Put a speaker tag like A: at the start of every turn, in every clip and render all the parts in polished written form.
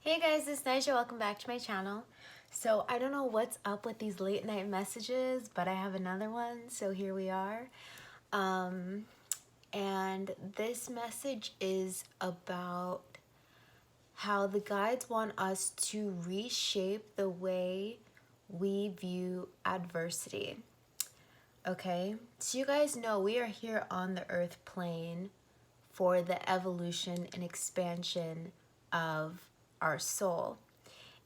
A: Hey guys, it's Nisha. Welcome back to my channel. So I don't know what's up with these late night messages, but I have another one, so here we are. And this message is about how the guides want us to reshape the way we view adversity. Okay, so you guys know we are here on the earth plane for the evolution and expansion of our soul,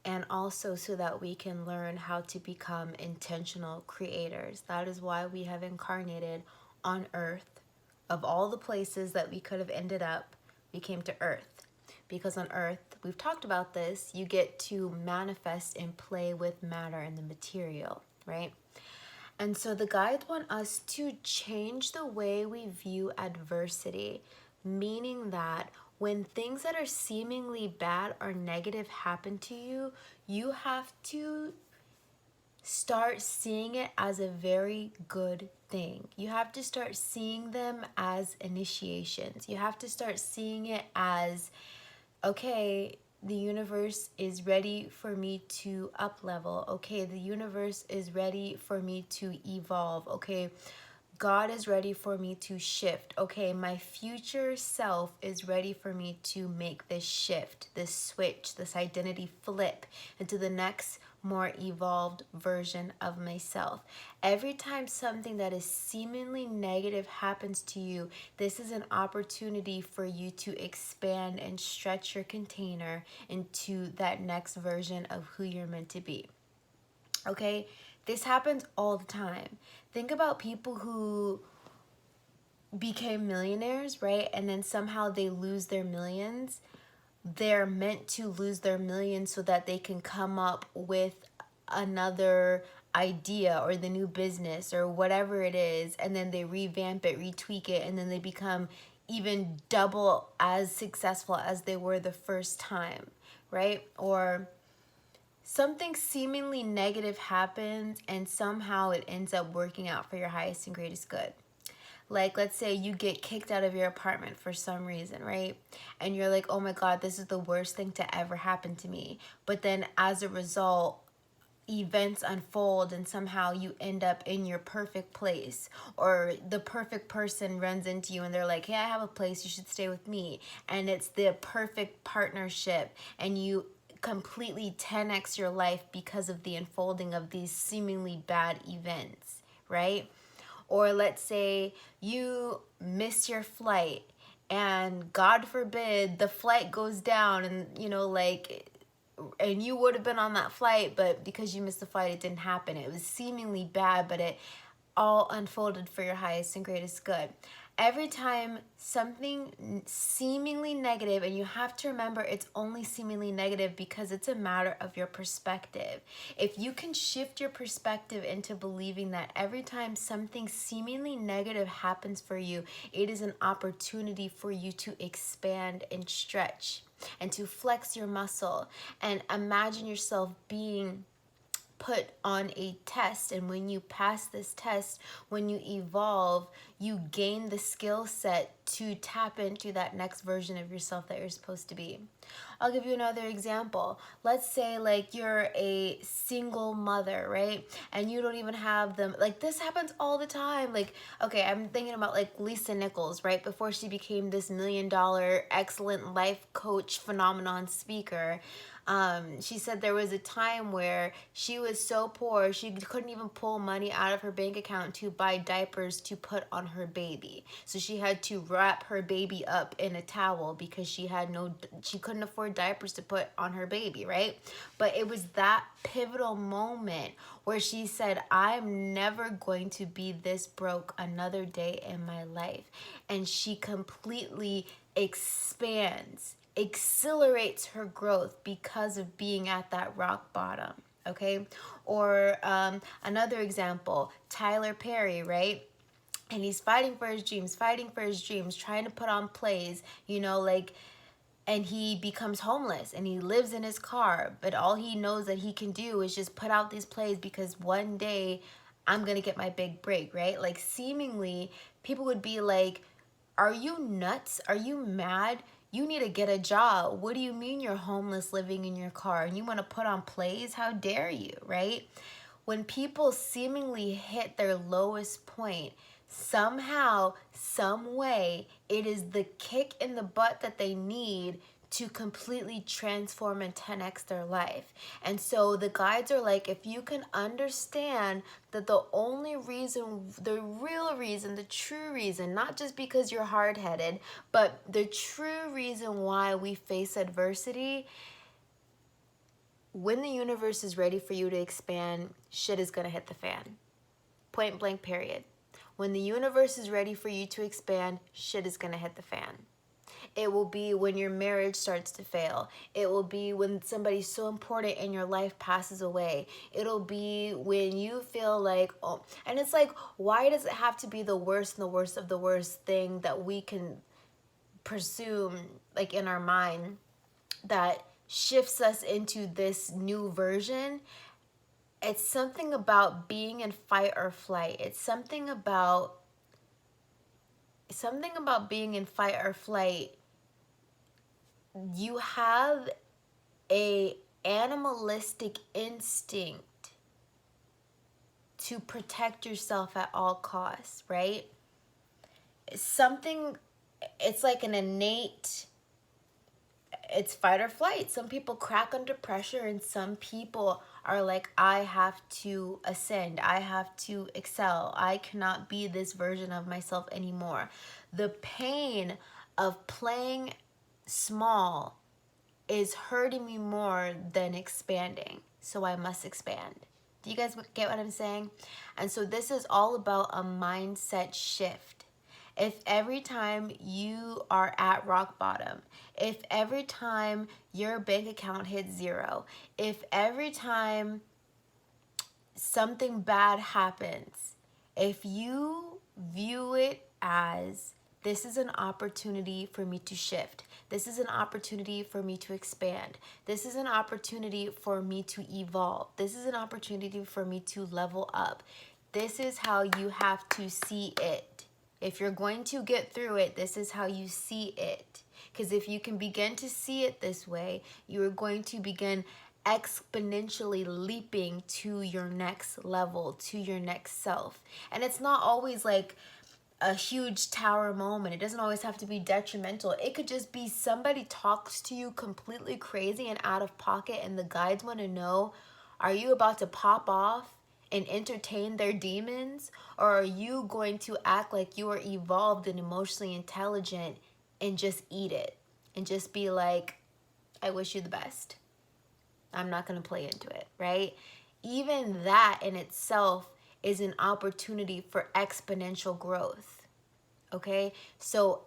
A: and also so that we can learn how to become intentional creators. That is why we have incarnated on earth. Of all the places that we could have ended up, we came to earth. Because on earth, we've talked about this, you get to manifest and play with matter and the material, right? And so the guides want us to change the way we view adversity, meaning that when things that are seemingly bad or negative happen to you, you have to start seeing it as a very good thing. You have to start seeing them as initiations. You have to start seeing it as, okay, the universe is ready for me to up level. Okay, the universe is ready for me to evolve. Okay, God is ready for me to shift. Okay, my future self is ready for me to make this shift, this switch, this identity flip into the next more evolved version of myself. Every time something that is seemingly negative happens to you, this is an opportunity for you to expand and stretch your container into that next version of who you're meant to be. Okay, this happens all the time. Think about people who became millionaires, right? And then somehow they lose their millions. They're meant to lose their millions so that they can come up with another idea or the new business or whatever it is, and then they revamp it, retweak it, and then they become even double as successful as they were the first time, right? Or something seemingly negative happens and somehow it ends up working out for your highest and greatest good. Like, let's say you get kicked out of your apartment for some reason, right? And you're like, oh my God, this is the worst thing to ever happen to me. But then as a result, events unfold and somehow you end up in your perfect place, or the perfect person runs into you and they're like, hey, I have a place, you should stay with me. And it's the perfect partnership, and you completely 10x your life because of the unfolding of these seemingly bad events, right? Or let's say you miss your flight and God forbid the flight goes down, and and you would have been on that flight, but because you missed the flight, it didn't happen. It was seemingly bad, but it all unfolded for your highest and greatest good. Every time something seemingly negative, and you have to remember it's only seemingly negative because it's a matter of your perspective. If you can shift your perspective into believing that every time something seemingly negative happens for you, it is an opportunity for you to expand and stretch and to flex your muscle, and imagine yourself being put on a test, and when you pass this test, when you evolve, you gain the skill set to tap into that next version of yourself that you're supposed to be. I'll give you another example. Let's say like you're a single mother, right? And you don't even have them. Like, this happens all the time. Like, okay, I'm thinking about like Lisa Nichols, right? Before she became this $1 million excellent life coach phenomenon speaker. She said there was a time where she was so poor she couldn't even pull money out of her bank account to buy diapers to put on her baby. So she had to wrap her baby up in a towel because she couldn't afford diapers to put on her baby, right? But it was that pivotal moment where she said, I'm never going to be this broke another day in my life. And she completely accelerates her growth because of being at that rock bottom. Okay. Or another example, Tyler Perry, right? And he's fighting for his dreams, trying to put on plays, and he becomes homeless and he lives in his car, but all he knows that he can do is just put out these plays because one day I'm gonna get my big break, right? Like, seemingly people would be like, are you nuts? Are you mad? You need to get a job. What do you mean you're homeless living in your car and you want to put on plays? How dare you, right? When people seemingly hit their lowest point, somehow, some way, it is the kick in the butt that they need to completely transform and 10x their life. And so the guides are like, if you can understand that the only reason, the real reason, the true reason, not just because you're hard-headed, but the true reason why we face adversity, when the universe is ready for you to expand, shit is gonna hit the fan. Point blank, period. When the universe is ready for you to expand, shit is gonna hit the fan. It will be when your marriage starts to fail. It will be when somebody so important in your life passes away. It'll be when you feel like, oh, and it's like, why does it have to be the worst and the worst of the worst thing that we can presume, like in our mind, that shifts us into this new version? It's something about being in fight or flight. It's something about being in fight or flight. You have a animalistic instinct to protect yourself at all costs, right? It's like an innate, it's fight or flight. Some people crack under pressure and some people are like, I have to ascend. I have to excel. I cannot be this version of myself anymore. The pain of playing small is hurting me more than expanding. So I must expand. Do you guys get what I'm saying? And so this is all about a mindset shift. If every time you are at rock bottom, if every time your bank account hits zero, if every time something bad happens, if you view it as, this is an opportunity for me to shift. This is an opportunity for me to expand. This is an opportunity for me to evolve. This is an opportunity for me to level up. This is how you have to see it. If you're going to get through it, this is how you see it. Because if you can begin to see it this way, you're going to begin exponentially leaping to your next level, to your next self. And it's not always like a huge tower moment. It doesn't always have to be detrimental. It could just be somebody talks to you completely crazy and out of pocket, and the guides want to know, are you about to pop off and entertain their demons, or are you going to act like you are evolved and emotionally intelligent and just eat it and just be like, I wish you the best, I'm not going to play into it, right? Even that in itself is an opportunity for exponential growth, okay? So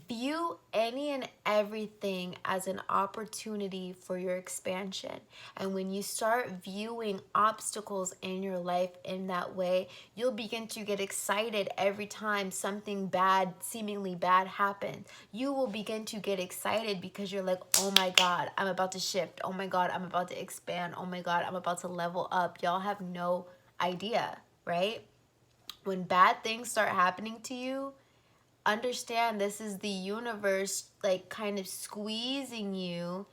A: view any and everything as an opportunity for your expansion. And when you start viewing obstacles in your life in that way, you'll begin to get excited every time something bad, seemingly bad happens. You will begin to get excited because you're like, oh my God, I'm about to shift. Oh my God, I'm about to expand. Oh my God, I'm about to level up. Y'all have no idea, right? When bad things start happening to you, understand this is the universe like kind of squeezing you,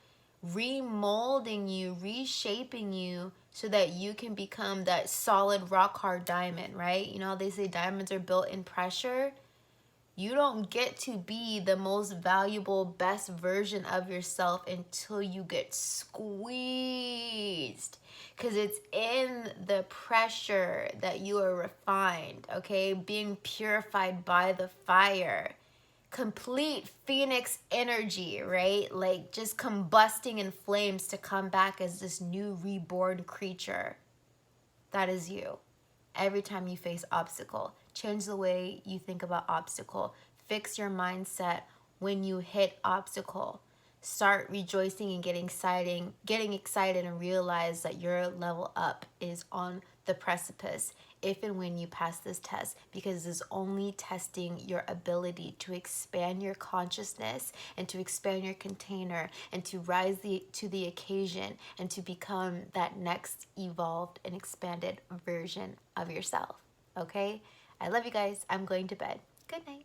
A: remolding you, reshaping you so that you can become that solid rock hard diamond, right? You know how they say diamonds are built in pressure? You don't get to be the most valuable, best version of yourself until you get squeezed. Because it's in the pressure that you are refined, okay? Being purified by the fire. Complete phoenix energy, right? Like just combusting in flames to come back as this new reborn creature. That is you. Every time you face obstacle, change the way you think about obstacle. Fix your mindset when you hit obstacle. Start rejoicing and getting excited and realize that your level up is on the precipice if and when you pass this test, because it's only testing your ability to expand your consciousness and to expand your container and to rise to the occasion and to become that next evolved and expanded version of yourself. Okay? I love you guys. I'm going to bed. Good night.